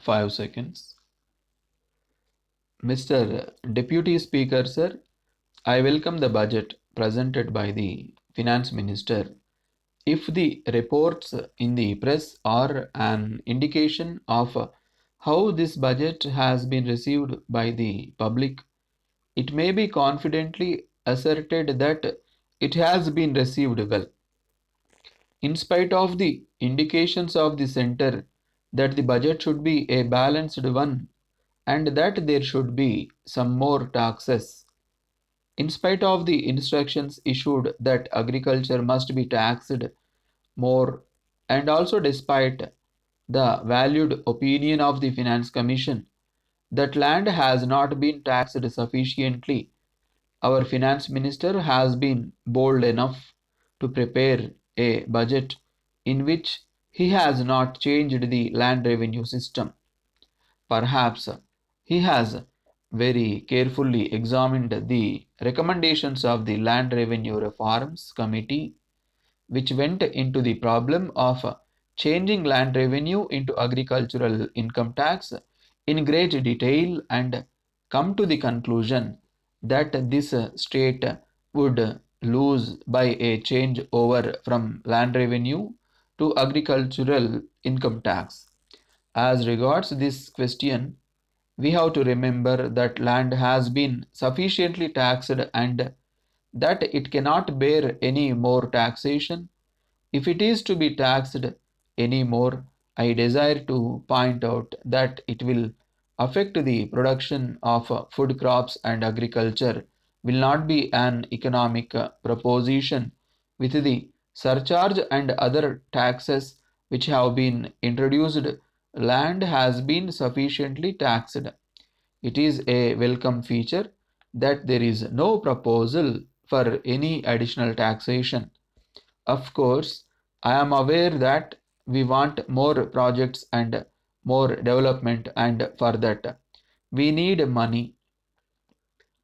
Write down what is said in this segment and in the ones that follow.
5 seconds. Mr. Deputy Speaker, sir, I welcome the budget presented by the Finance Minister. If the reports in the press are an indication of how this budget has been received by the public, it may be confidently asserted that it has been received well. In spite of the indications of the center that the budget should be a balanced one and that there should be some more taxes, in spite of the instructions issued that agriculture must be taxed more, and also despite the valued opinion of the Finance Commission that land has not been taxed sufficiently, our Finance Minister has been bold enough to prepare a budget in which he has not changed the land revenue system. Perhaps he has very carefully examined the recommendations of the Land Revenue Reforms Committee, which went into the problem of changing land revenue into agricultural income tax in great detail and come to the conclusion that this state would lose by a change over from land revenue to agricultural income tax. As regards this question, we have to remember that land has been sufficiently taxed and that it cannot bear any more taxation. If it is to be taxed any more, I desire to point out that it will affect the production of food crops, and agriculture will not be an economic proposition with the surcharge and other taxes which have been introduced. Land has been sufficiently taxed. It is a welcome feature that there is no proposal for any additional taxation. Of course, I am aware that we want more projects and more development, and for that we need money.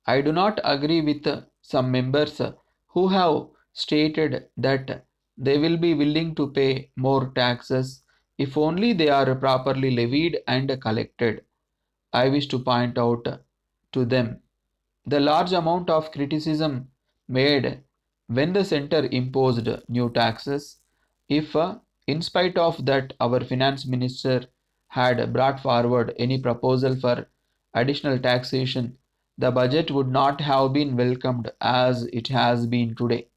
I do not agree with some members who have stated that they will be willing to pay more taxes if only they are properly levied and collected. I wish to point out to them the large amount of criticism made when the center imposed new taxes. If, in spite of that, our finance minister had brought forward any proposal for additional taxation, the budget would not have been welcomed as it has been today.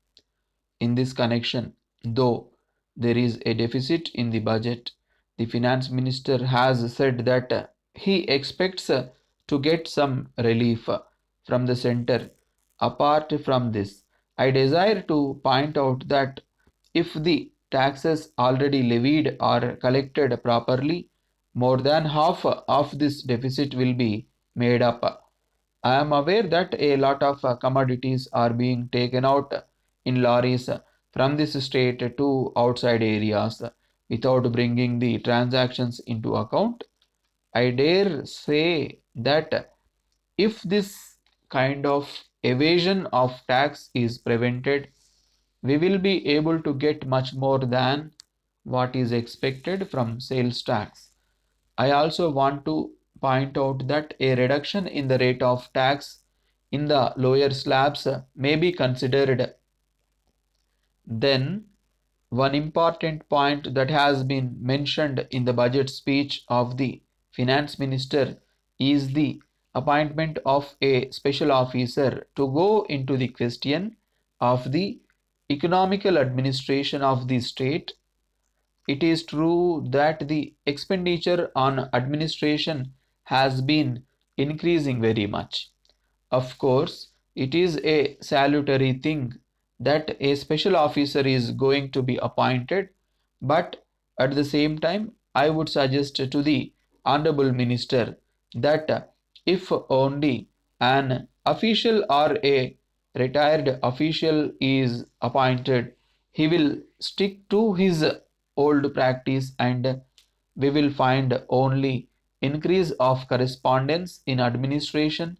In this connection, though there is a deficit in the budget, the finance minister has said that he expects to get some relief from the center. Apart from this, I desire to point out that if the taxes already levied are collected properly, more than half of this deficit will be made up. I am aware that a lot of commodities are being taken out in lorries from this state to outside areas without bringing the transactions into account. I dare say that if this kind of evasion of tax is prevented, we will be able to get much more than what is expected from sales tax. I also want to point out that a reduction in the rate of tax in the lower slabs may be considered. Then, one important point that has been mentioned in the budget speech of the finance minister is the appointment of a special officer to go into the question of the economical administration of the state. It is true that the expenditure on administration has been increasing very much. Of course, it is a salutary thing that a special officer is going to be appointed, but at the same time, I would suggest to the Honorable Minister that if only an official or a retired official is appointed, he will stick to his old practice and we will find only increase of correspondence in administration.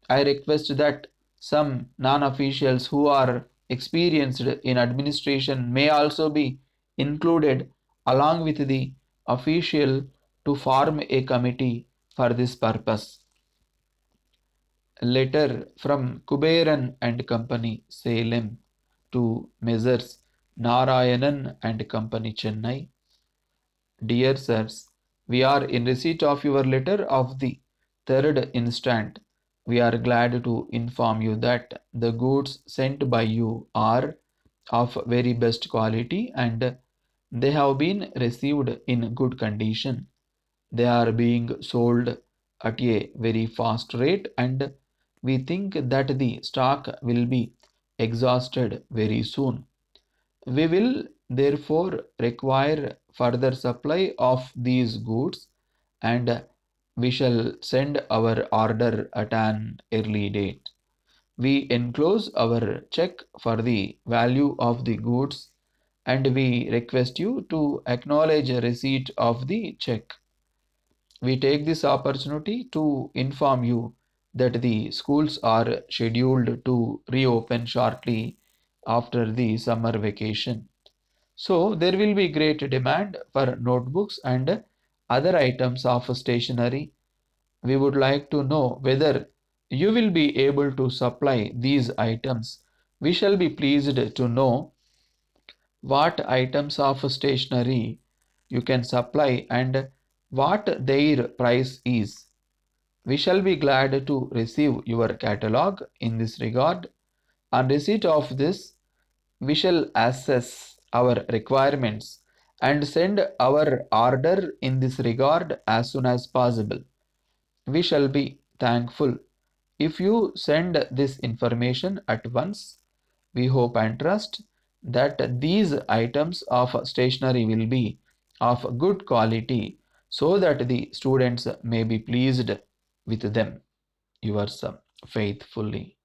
I request that some non-officials who are experienced in administration may also be included along with the official to form a committee for this purpose. Letter from Kuberan and Company, Salem, to Messrs. Narayanan and Company, Chennai. Dear sirs, we are in receipt of your letter of the 3rd instant. We are glad to inform you that the goods sent by you are of very best quality and they have been received in good condition. They are being sold at a very fast rate and we think that the stock will be exhausted very soon. We will therefore require further supply of these goods and we shall send our order at an early date. We enclose our check for the value of the goods and we request you to acknowledge a receipt of the check. We take this opportunity to inform you that the schools are scheduled to reopen shortly after the summer vacation. So there will be great demand for notebooks and other items of stationery. We would like to know whether you will be able to supply these items. We shall be pleased to know what items of stationery you can supply and what their price is. We shall be glad to receive your catalog in this regard. On receipt of this, we shall assess our requirements and send our order in this regard as soon as possible. We shall be thankful if you send this information at once. We hope and trust that these items of stationery will be of good quality so that the students may be pleased with them. Yours faithfully.